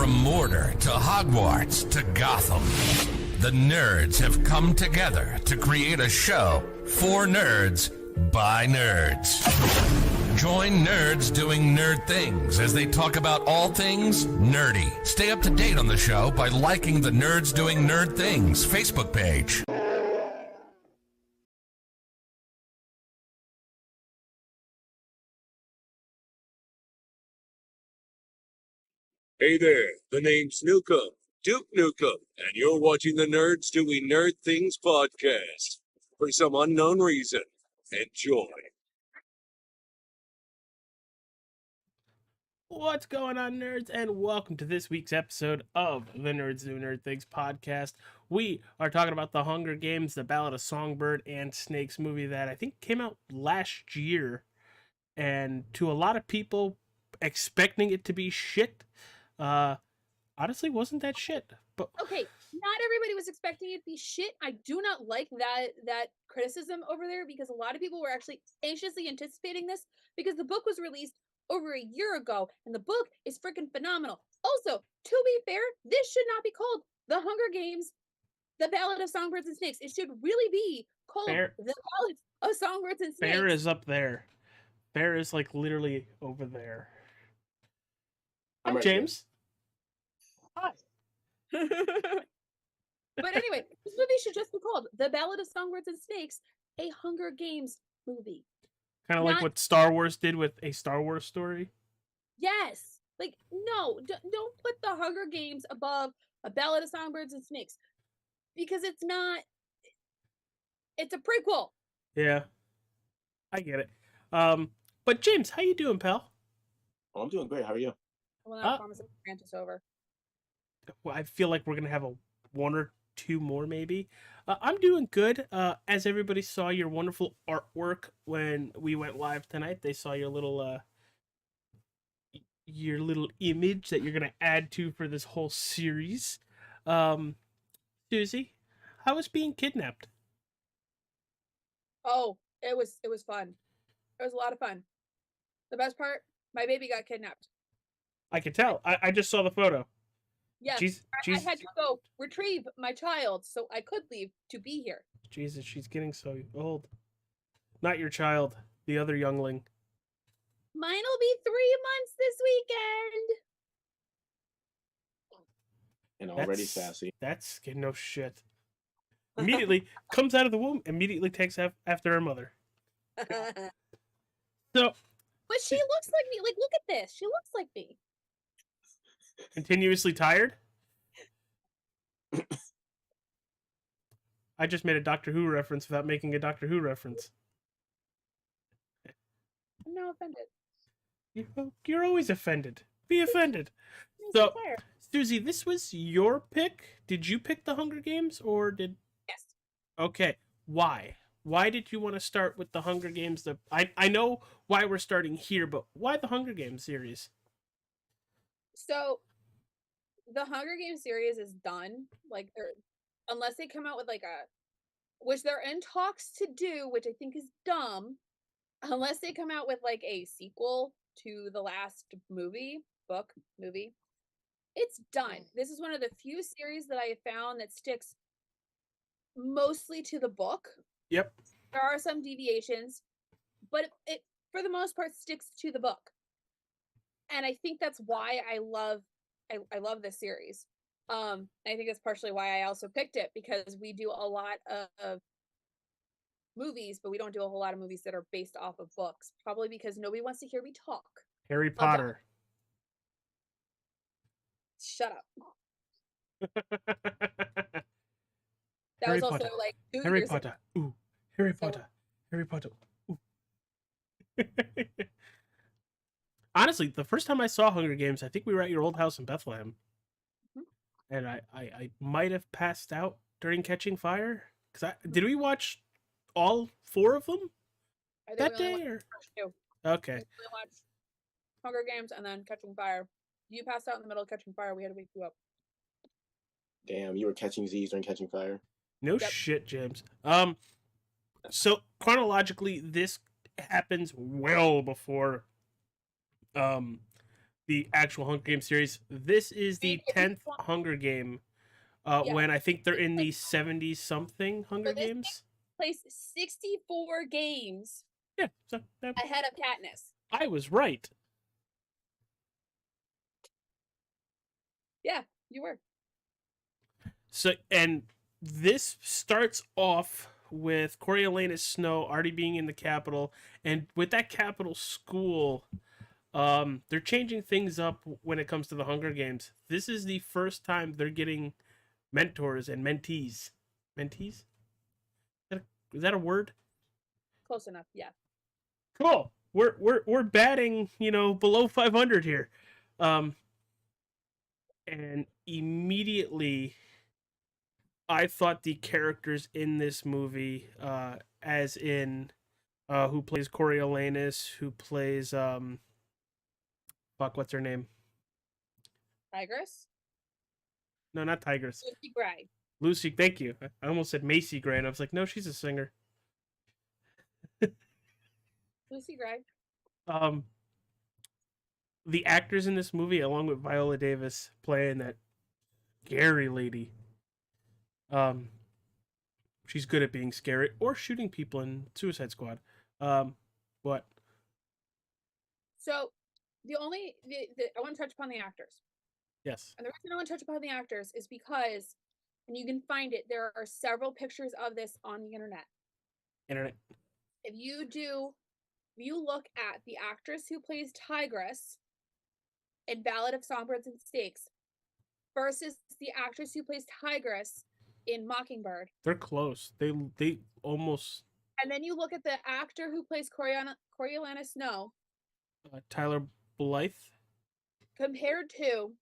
From Mordor to Hogwarts to Gotham, the nerds have come together to create a show for nerds by nerds. Join nerds doing nerd things as they talk about all things nerdy. Stay up to date on the show by liking the Nerds Doing Nerd Things Facebook page. Hey there, the name's Nukem, Duke Nukem, and you're watching the Nerds Doing Nerd Things podcast. For some unknown reason, enjoy. What's going on, nerds, and welcome to this week's episode of the Nerds Do Nerd Things podcast. We are talking about The Hunger Games, the Ballad of Songbird and Snakes movie that I think came out last year, and to a lot of people expecting it to be shit, honestly wasn't that shit. But okay, not everybody was expecting it to be shit. I do not like that criticism over there because a lot of people were actually anxiously anticipating this because the book was released over a year ago and the book is freaking phenomenal. Also, to be fair, this should not be called The Hunger Games, The Ballad of Songbirds and Snakes. It should really be called The Ballad of Songbirds and Snakes. Bear is up there. Bear is like literally over there. I'm right, James. Hi. But anyway, this movie should just be called The Ballad of Songbirds and Snakes, a Hunger Games movie. Kind of like what Star Wars did with A Star Wars Story. Yes. Like, no, don't put The Hunger Games above A Ballad of Songbirds and Snakes. Because it's not... It's a prequel. Yeah. I get it. But James, how you doing, pal? Oh, I'm doing great. How are you? Well, I promise the rant is over. Well, I feel like we're going to have one or two more, maybe. I'm doing good. As everybody saw your wonderful artwork when we went live tonight, they saw your little image that you're going to add to for this whole series. Susie, how was being kidnapped? Oh, it was fun. It was a lot of fun. The best part, my baby got kidnapped. I can tell. I just saw the photo. Yes, I had to go retrieve my child so I could leave to be here. Jesus, she's getting so old. Not your child, the other youngling. Mine'll be 3 months this weekend. And already sassy. That's no shit. Immediately comes out of the womb, immediately takes after her mother. So, but she looks like me. Like, look at this. She looks like me. Continuously tired? I just made a Doctor Who reference without making a Doctor Who reference. I'm not offended. You're always offended. Be offended. So, Susie, this was your pick? Did you pick The Hunger Games, or did... Yes. Okay. Why? Why did you want to start with The Hunger Games? I know why we're starting here, but why The Hunger Games series? So, the Hunger Games series is done. Like, unless they come out with like which they're in talks to do, which I think is dumb. Unless they come out with like a sequel to the last movie, it's done. This is one of the few series that I have found that sticks mostly to the book. Yep. There are some deviations, but it for the most part sticks to the book. And I think that's why I love this series. I think that's partially why I also picked it, because we do a lot of movies, but we don't do a whole lot of movies that are based off of books. Probably because nobody wants to hear me talk. Harry Potter. Shut up. That Harry was also Potter. like Harry Potter. Ooh. Harry Potter. Harry Potter. Ooh. Honestly, the first time I saw Hunger Games, I think we were at your old house in Bethlehem. Mm-hmm. And I might have passed out during Catching Fire. Did we watch all 4 of them that day? Or? Okay. We watched Hunger Games and then Catching Fire. You passed out in the middle of Catching Fire. We had to wake you up. Damn, you were catching Z's during Catching Fire? No shit, James. So chronologically, this happens well before the the actual Hunger Game series. This is the And if you 10th want- Hunger Game. Yeah. When I think they're in the 70 something Hunger So this Games. Placed 64 games Yeah, so ahead of Katniss. I was right. Yeah, you were. So, and this starts off with Coriolanus Snow already being in the capital, and with that capital school, they're changing things up when it comes to the Hunger Games. This is the first time they're getting mentors and mentees. Mentees? Is that a word? Close enough. Yeah. Cool. We're batting, below 500 here. And immediately I thought the characters in this movie, as in who plays Coriolanus, who plays fuck, what's her name? Tigress. No, not Tigress. Lucy Gray. Lucy, thank you. I almost said Macy Gray, and I was like, no, she's a singer. Lucy Gray. The actors in this movie, along with Viola Davis playing that scary lady, she's good at being scary or shooting people in Suicide Squad. What? So I want to touch upon the actors. Yes. And the reason I want to touch upon the actors is because, and you can find it, there are several pictures of this on the internet. Internet. If you look at the actress who plays Tigress in Ballad of Songbirds and Snakes versus the actress who plays Tigress in Mockingbird. They're close. They almost. And then you look at the actor who plays Coriolanus Snow. Tyler Blythe. Compared to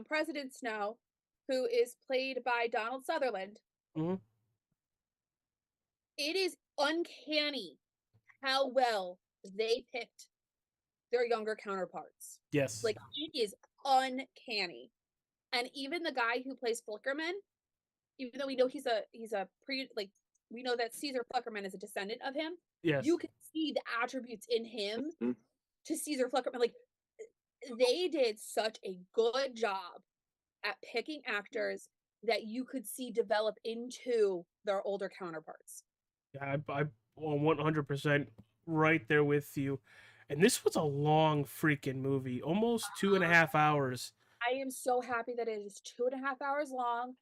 President Snow, who is played by Donald Sutherland. Mm-hmm. It is uncanny how well they picked their younger counterparts. Yes. Like, it is uncanny. And even the guy who plays Flickerman, even though we know he's a we know that Caesar Flickerman is a descendant of him. Yes. You can see the attributes in him Mhm. to Caesar Flickerman. Like, they did such a good job at picking actors that you could see develop into their older counterparts. Yeah, I'm 100% right there with you. And this was a long freaking movie, almost 2.5 hours. I am so happy that it is 2.5 hours long.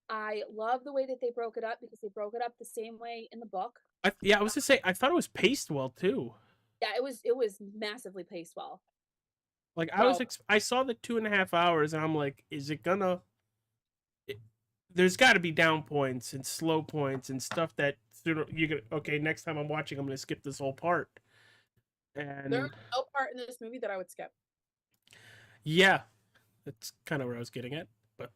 I love the way that they broke it up because they broke it up the same way in the book. I was gonna say I thought it was paced well too. Yeah, it was massively paced well. Like Well, I saw the 2.5 hours, and I'm like, is it gonna? There's got to be down points and slow points and stuff that you're gonna. Okay, next time I'm watching, I'm gonna skip this whole part. And there's no part in this movie that I would skip. yeah, that's kind of where I was getting at. But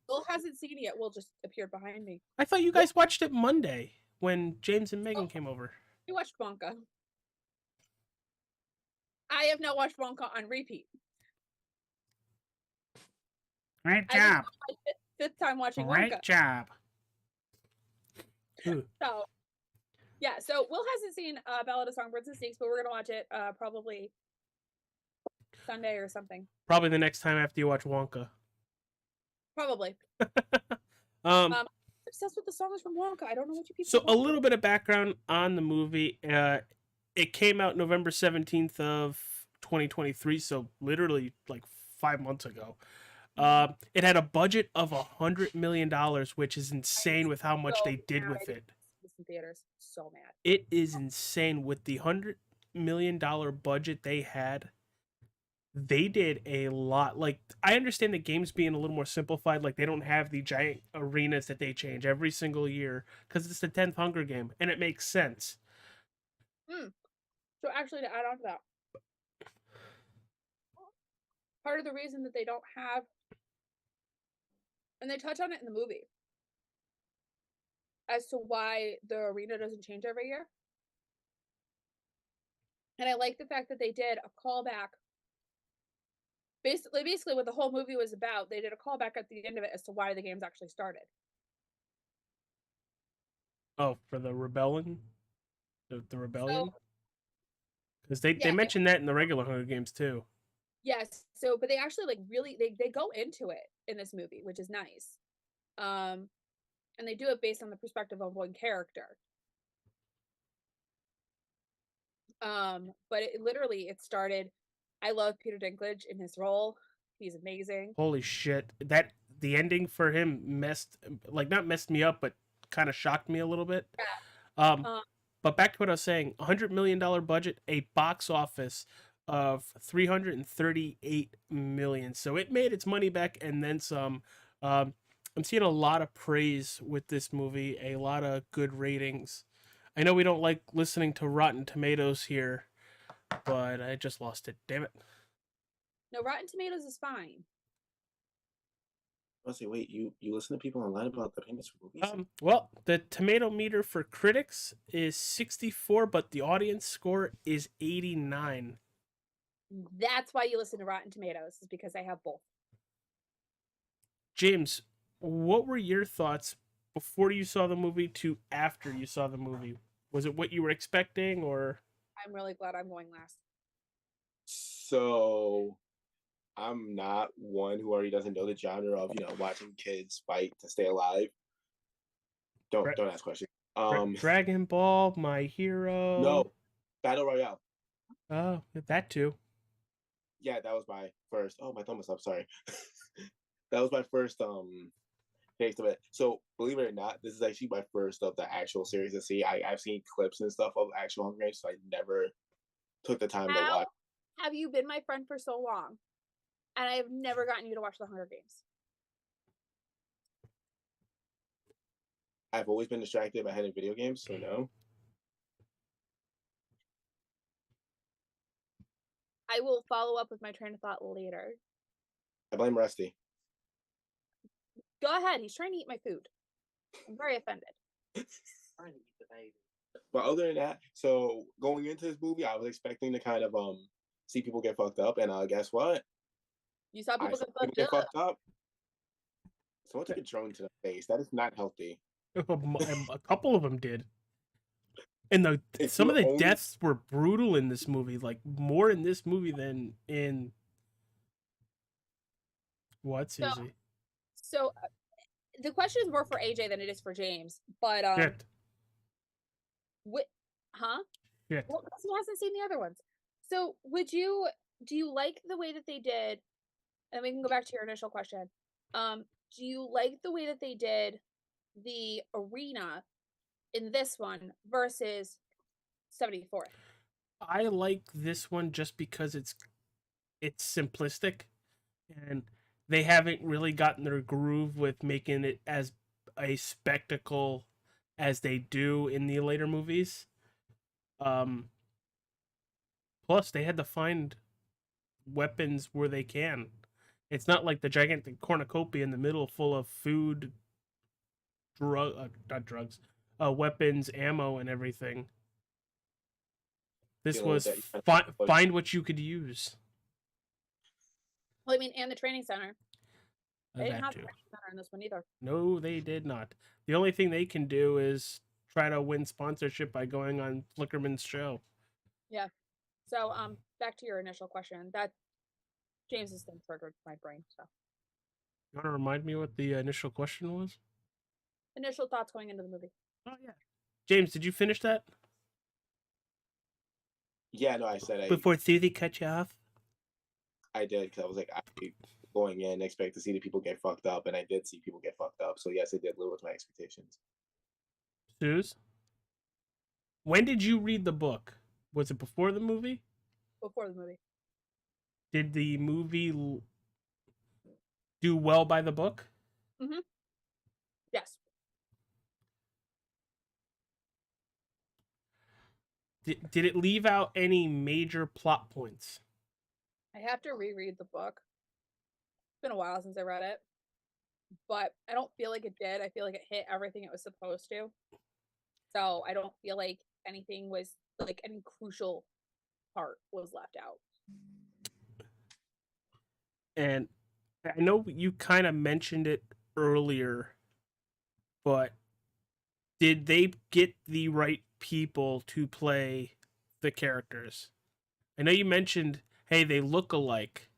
Will hasn't seen it yet. Will just appeared behind me. I thought you guys watched it Monday when James and Megan came over. We watched Wonka. I have now watched Wonka on repeat. Great I job. think it's my fifth time watching Great Wonka. job. So, yeah. So Will hasn't seen Ballad of Songbirds and Snakes, but we're gonna watch it probably Sunday or something. Probably the next time after you watch Wonka. Probably. Um, I'm obsessed with the songs from Wonka. I don't know what you people. so want. a little bit of background on the movie. It came out November 17th of 2023, so literally like 5 months ago. It had a budget of $100 million, which is insane with how much So they did mad with I it. didn't see this in theaters. So mad. It is insane with the $100 million budget they had. They did a lot. Like, I understand the games being a little more simplified. Like, they don't have the giant arenas that they change every single year because it's the 10th Hunger Game, and it makes sense. So actually, to add on to that, part of the reason that they don't have, and they touch on it in the movie, as to why the arena doesn't change every year. And I like the fact that they did a callback. Basically, what the whole movie was about, they did a callback at the end of it as to why the games actually started. Oh, for the rebellion? The rebellion? Because they Yeah, mentioned that in the regular Hunger Games too. yes. So, but they actually like really they go into it in this movie, which is nice. Um, and they do it based on the perspective of one character. But it literally it started. I love Peter Dinklage in his role. He's amazing. Holy shit! That the ending for him not messed me up, but kind of shocked me a little bit. Um, Um, but back to what I was saying, $100 million budget, a box office of 338 million. So it made its money back and then some. Um, I'm seeing a lot of praise with this movie, a lot of good ratings. I know we don't like listening to Rotten Tomatoes here, but I just lost it. Damn it. no, Rotten Tomatoes is fine. I was like, wait, you listen to people online about the payments for movies? Well, the tomato meter for critics is 64, but the audience score is 89. That's why you listen to Rotten Tomatoes, is because I have both. James, what were your thoughts before you saw the movie to after you saw the movie? Was it what you were expecting, or I'm really glad I'm going last. So I'm not one who already doesn't know the genre of watching kids fight to stay alive. Don't ask questions. Dragon Ball, My Hero? No, Battle Royale. Oh, that too. Yeah, that was my first. Oh, my thumb was up. Sorry. That was my first taste of it. So believe it or not, this is actually my first of the actual series to see. I've seen clips and stuff of actual Hunger Games, so I never took the time to How watch. have you been my friend for so long, and I have never gotten you to watch the Hunger Games? I've always been distracted by having video games, so no. I will follow up with my train of thought later. I blame Rusty. Go ahead. He's trying to eat my food. I'm very offended. Trying to eat the baby. But other than that, so going into this movie, I was expecting to kind of see people get fucked up, and guess what? You saw I people saw get people fucked get up. fucked up. Someone took a drone to the face. That is not healthy. A couple of them did. And If some of you're the only- deaths were brutal in this movie, like more in this movie than in what, Susie? So the question is more for AJ than it is for James. But Shit. huh? Shit. Well, because he hasn't seen the other ones. So do you like the way that they did? And we can go back to your initial question. Do you like the way that they did the arena in this one versus 74th? I like this one just because it's simplistic, and they haven't really gotten their groove with making it as a spectacle as they do in the later movies. Plus they had to find weapons where they can. It's not like the gigantic cornucopia in the middle full of food, not drugs, weapons, ammo, and everything. This Dealing with was that, find what you could use. Well, I mean, and the training center. They didn't That have too. the training center in this one either. No, they did not. The only thing they can do is try to win sponsorship by going on Flickerman's show. So, back to your initial question. That James's thing triggered my brain. So, You want to remind me what the initial question was? initial thoughts going into the movie. Oh yeah. James, did you finish that Yeah, no, I said before Susie cut you off? I did because I was like, I going in expect to see the people get fucked up, and I did see people get fucked up. So yes, it did live with my expectations. Suze, when did you read the book? Was it before the movie? Before the movie. Did the movie do well by the book? Yes. Did it leave out any major plot points? I have to reread the book. It's been a while since I read it. But I don't feel like it did. I feel like it hit everything it was supposed to. So I don't feel like anything was like any crucial part was left out. And I know you kind of mentioned it earlier, but did they get the right people to play the characters? I know you mentioned, hey, they look alike,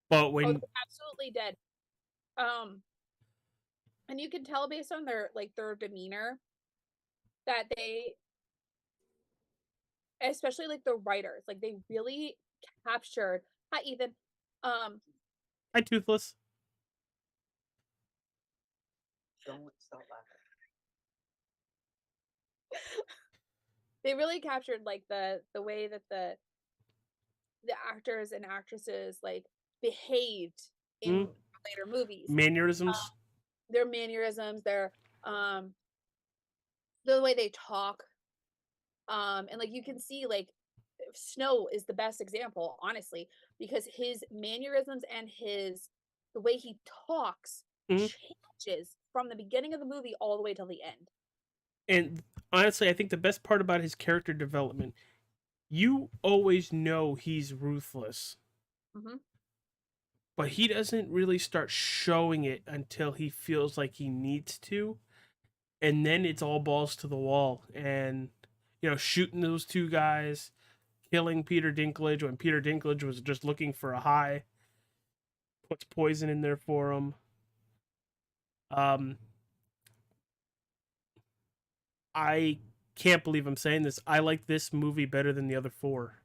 but Oh, when they're absolutely dead. And you can tell based on their demeanor that they, especially like the writers, like they really captured. Hi, Ethan. Um, hi, Toothless. Don't stop laughing. they really captured like the way that the actors and actresses like behaved in Mm. later movies. Mannerisms. Their mannerisms, um the way they talk, and like you can see like Snow is the best example, honestly, because his mannerisms and the way he talks Mhm. changes from the beginning of the movie all the way till the end. And honestly, I think the best part about his character development, you always know he's ruthless, Mm-hmm. but he doesn't really start showing it until he feels like he needs to, and then it's all balls to the wall. And shooting those two guys, killing Peter Dinklage when Peter Dinklage was just looking for a high, puts poison in there for him. Um, I can't believe I'm saying this. I like this movie better than the other four.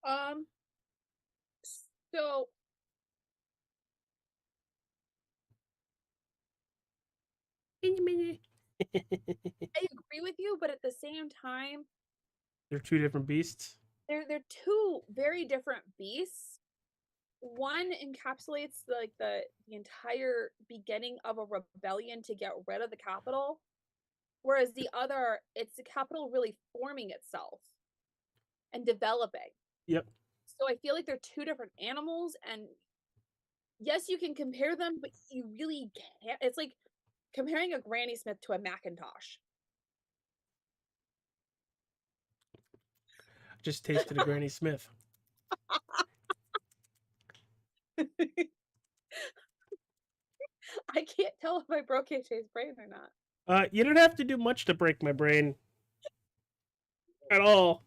Um, so They're I agree with you, but at the same time, two different beasts. they're two very different beasts. One encapsulates like the entire beginning of a rebellion to get rid of the capital, whereas the other, it's the capital really forming itself and developing. Yep. So I feel like they're two different animals, and yes, you can compare them, but you really can't. It's like comparing a Granny Smith to a Macintosh. Just tasted a Granny Smith. I can't tell if I broke AJ's brain or not. You don't have to do much to break my brain at all.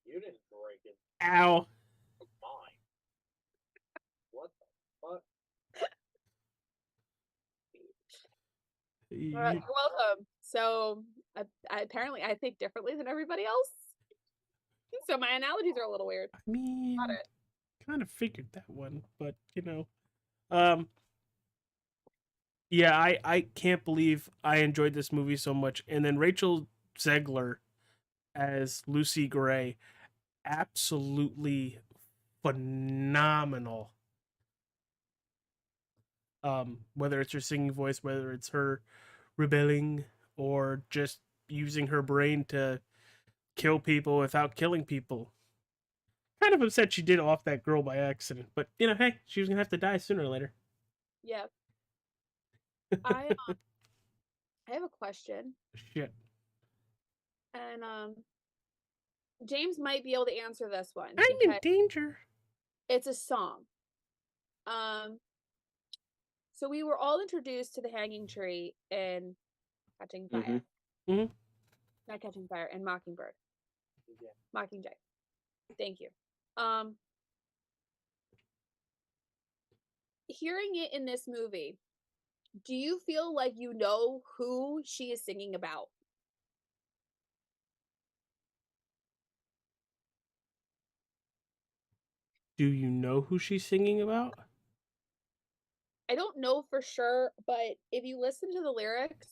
You didn't break it. Ow. Mine. What the fuck? You, You're welcome. So apparently I think differently than everybody else. So my analogies are a little weird. I mean, Got it. kind of figured that one, but um, yeah, I can't believe I enjoyed this movie so much. And then Rachel Zegler as Lucy Gray, absolutely phenomenal. Whether it's her singing voice, whether it's her rebelling, or just using her brain to kill people without killing people. Kind of upset she did off that girl by accident, but hey, she was gonna have to die sooner or later. Yeah. I have a question, Shit. and James might be able to answer this one I'm in because danger. it's a song. Um, so we were all introduced to the hanging tree in Catching Fire. Mhm. Not Catching Fire, and Mockingbird. Yeah. Mockingjay. Thank you. Hearing it in this movie, do you feel like you know who she is singing about? Do you know who she's singing about? I don't know for sure, but if you listen to the lyrics,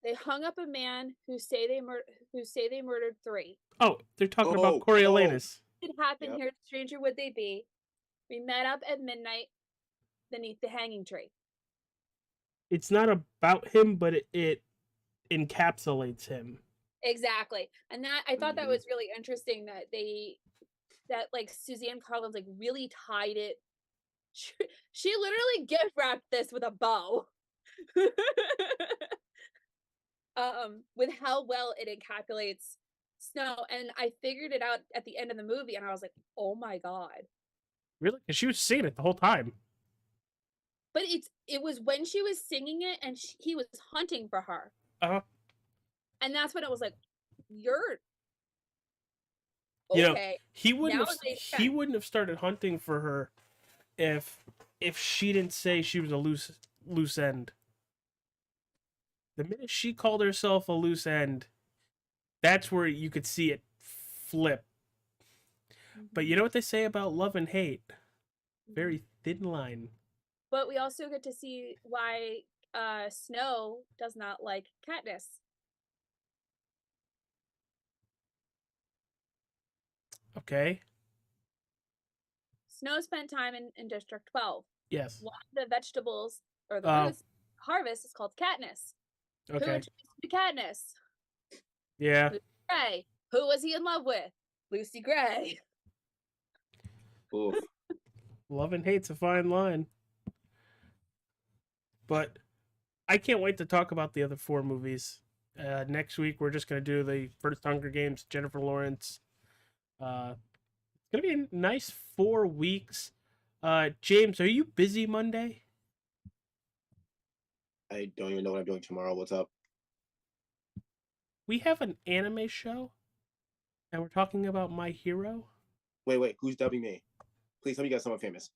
they hung up a man who say they murdered three. Oh, they're talking about Oh, Coriolanus. It happened Yep. here, stranger would they be? We met up at midnight beneath the hanging tree. It's not about him, but it encapsulates him. Exactly. And that I thought that Mhm. was really interesting that like Suzanne Collins like really tied it. She literally gift wrapped this with a bow. With how well it encapsulates Snow, and I figured it out at the end of the movie, and I was like, "Oh my god!" Really? Because she was singing it the whole time. But it was when she was singing it, and he was hunting for her, Uh huh. and that's when it was like, "You're." You know, Okay, he wouldn't now have it makes he sense. wouldn't have started hunting for her if she didn't say she was a loose end. The minute she called herself a loose end, that's where you could see it flip. But you know what they say about love and hate? Very thin line. But we also get to see why Snow does not like Katniss. Okay. Snow spent time in District 12. Yes. One of the vegetables or the Oh. roots harvest is called Katniss. Who Okay. introduced him to Katniss? Yeah. Lucy Gray. Who was he in love with? Lucy Gray. Oof. Love and hate's a fine line. But I can't wait to talk about the other 4 movies. Next week, we're just going to do the first Hunger Games, Jennifer Lawrence. It's going to be a nice 4 weeks. James, are you busy Monday? I don't even know what I'm doing tomorrow. What's up? We have an anime show, and we're talking about My Hero. Wait. Who's dubbing me? Please tell me you got someone famous.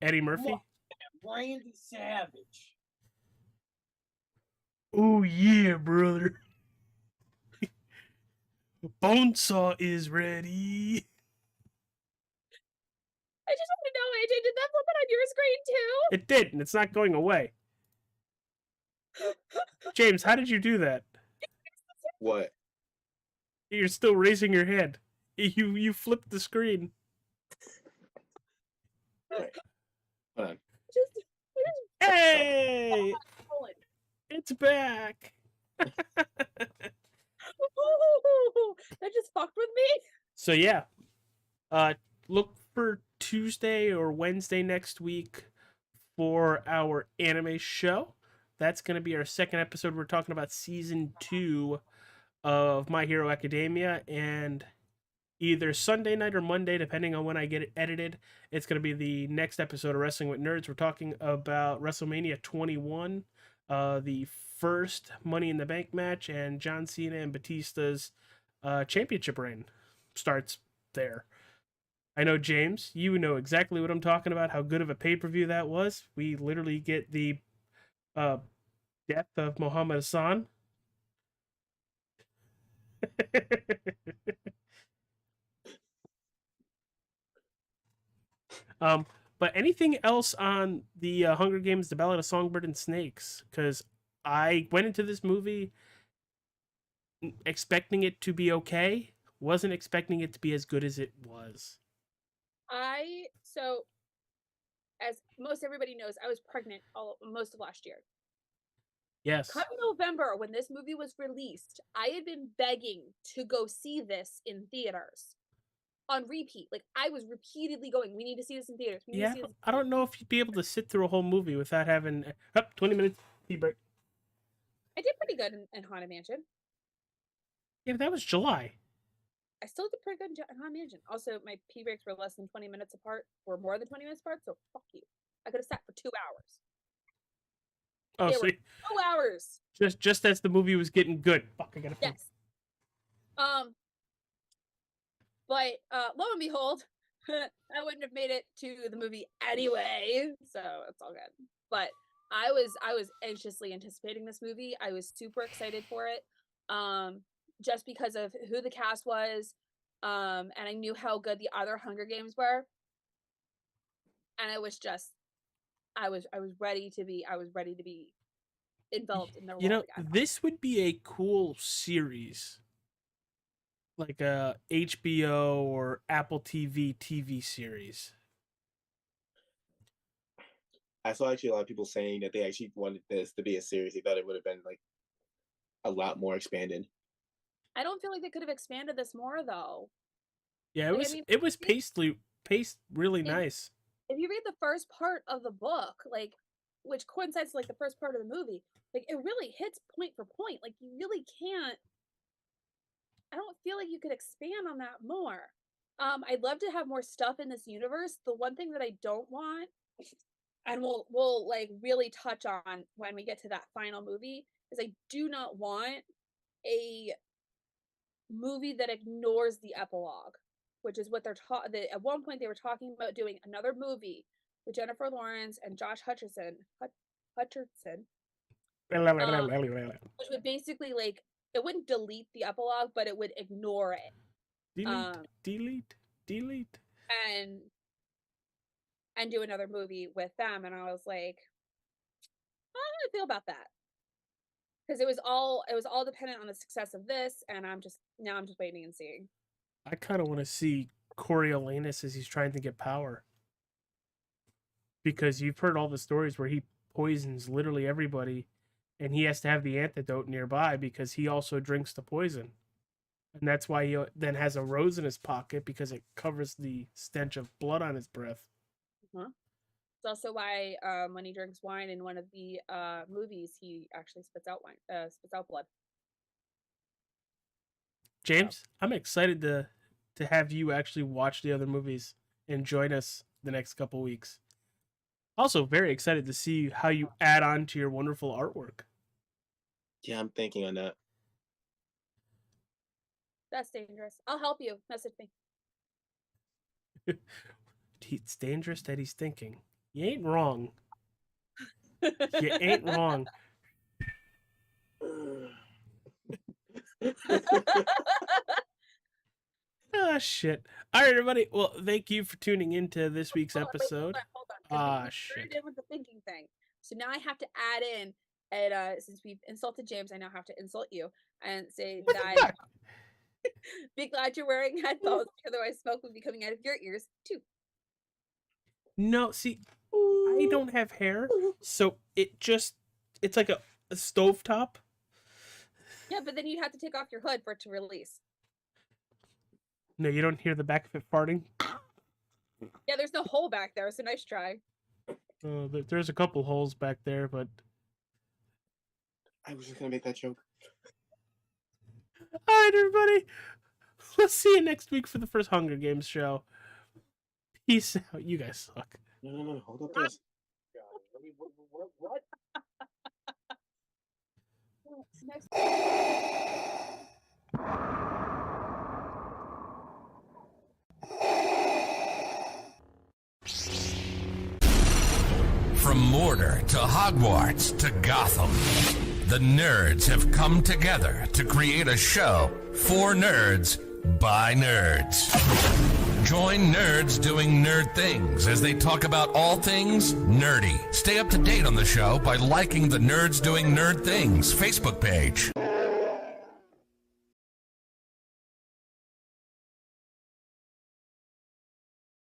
Eddie Murphy. Randy Savage. Oh yeah, brother. Bonesaw is ready. I just want to know, AJ, did that flip it on your screen too? It did, and it's not going away. James, how did you do that? What? You're still raising your head. You flipped the screen. Right. Hold on. Hey, Hold it's back. that just fucked with me. So yeah, look for Tuesday or Wednesday next week for our anime show. That's going to be our second episode. We're talking about season 2 of My Hero Academia, and either Sunday night or Monday, depending on when I get it edited, it's going to be the next episode of Wrestling with Nerds. We're talking about WrestleMania 21, the first Money in the Bank match, and John Cena and Batista's championship reign starts there. I know, James, you know exactly what I'm talking about, how good of a pay-per-view that was. We literally get the death of Muhammad Hassan. um, but anything else on the Hunger Games, The Ballad of Songbird and Snakes? Because I went into this movie expecting it to be okay, wasn't expecting it to be as good as it was. So as most everybody knows, I was pregnant most of last year. Yes. Come November, when this movie was released, I had been begging to go see this in theaters on repeat. Like, I was repeatedly going, we need to see this in theaters. We need Yeah, to see this I don't know if you'd be able to sit through a whole movie without having 20 minutes tea break. I did pretty good in Haunted Mansion. Yeah, but that was July. I still did pretty good in Haunted Mansion. Also, my pee breaks were less than 20 minutes apart, or more than 20 minutes apart, so fuck you. I could have sat for 2 hours. Oh, They so were 2 hours. just as the movie was getting good. Fuck, I gotta. Yes. But lo and behold, I wouldn't have made it to the movie anyway, so it's all good. But I was anxiously anticipating this movie. I was super excited for it, just because of who the cast was, and I knew how good the other Hunger Games were, and I was ready to be enveloped in their You know, world again. this would be a cool series, like a HBO or Apple TV series. I saw actually a lot of people saying that they actually wanted this to be a series. They thought it would have been like a lot more expanded. I don't feel like they could have expanded this more though. Yeah, Like, I mean, it was paced really nice. if you read the first part of the book, like, which coincides with, like, the first part of the movie, like, it really hits point for point. Like, you really can't. I don't feel like you could expand on that more. I'd love to have more stuff in this universe. The one thing that I don't want, and we'll like really touch on when we get to that final movie, is I do not want a movie that ignores the epilogue, which is what they're at one point they were talking about doing another movie with Jennifer Lawrence and Josh Hutcherson, which would basically like it wouldn't delete the epilogue, but it would ignore it. Delete. And do another movie with them, and I was like, I don't know how I feel about that. Because it was all dependent on the success of this, and I'm just waiting and seeing. I kind of want to see Coriolanus as he's trying to get power, because you've heard all the stories where he poisons literally everybody, and he has to have the antidote nearby because he also drinks the poison, and that's why he then has a rose in his pocket because it covers the stench of blood on his breath. It's also why when he drinks wine in one of the movies, he actually spits out blood. James, I'm excited to have you actually watch the other movies and join us the next couple weeks. Also, very excited to see how you add on to your wonderful artwork. Yeah, I'm thinking on that. That's dangerous. I'll help you. Message me. It's dangerous that he's thinking. You ain't wrong. You ain't wrong. Ah, shit. All right, everybody. Well, thank you for tuning into this week's episode. Hold on. Ah, shit. In with the thinking thing. So now I have to add in, and since we've insulted James, I now have to insult you and say that be glad you're wearing headphones, otherwise smoke would be coming out of your ears too. No, see, I don't have hair, so it's like a stovetop. Yeah, but then you'd have to take off your hood for it to release. No, you don't hear the back of it farting? Yeah, there's no hole back there, so nice try. There's a couple holes back there, but... I was just going to make that joke. Alright, everybody. We'll see you next week for the first Hunger Games show. Peace out. You guys suck. No. Hold up this. What? Next. From Mordor to Hogwarts to Gotham, the nerds have come together to create a show for nerds by nerds. Join nerds doing nerd things as they talk about all things nerdy. Stay up to date on the show by liking the Nerds Doing Nerd Things Facebook page.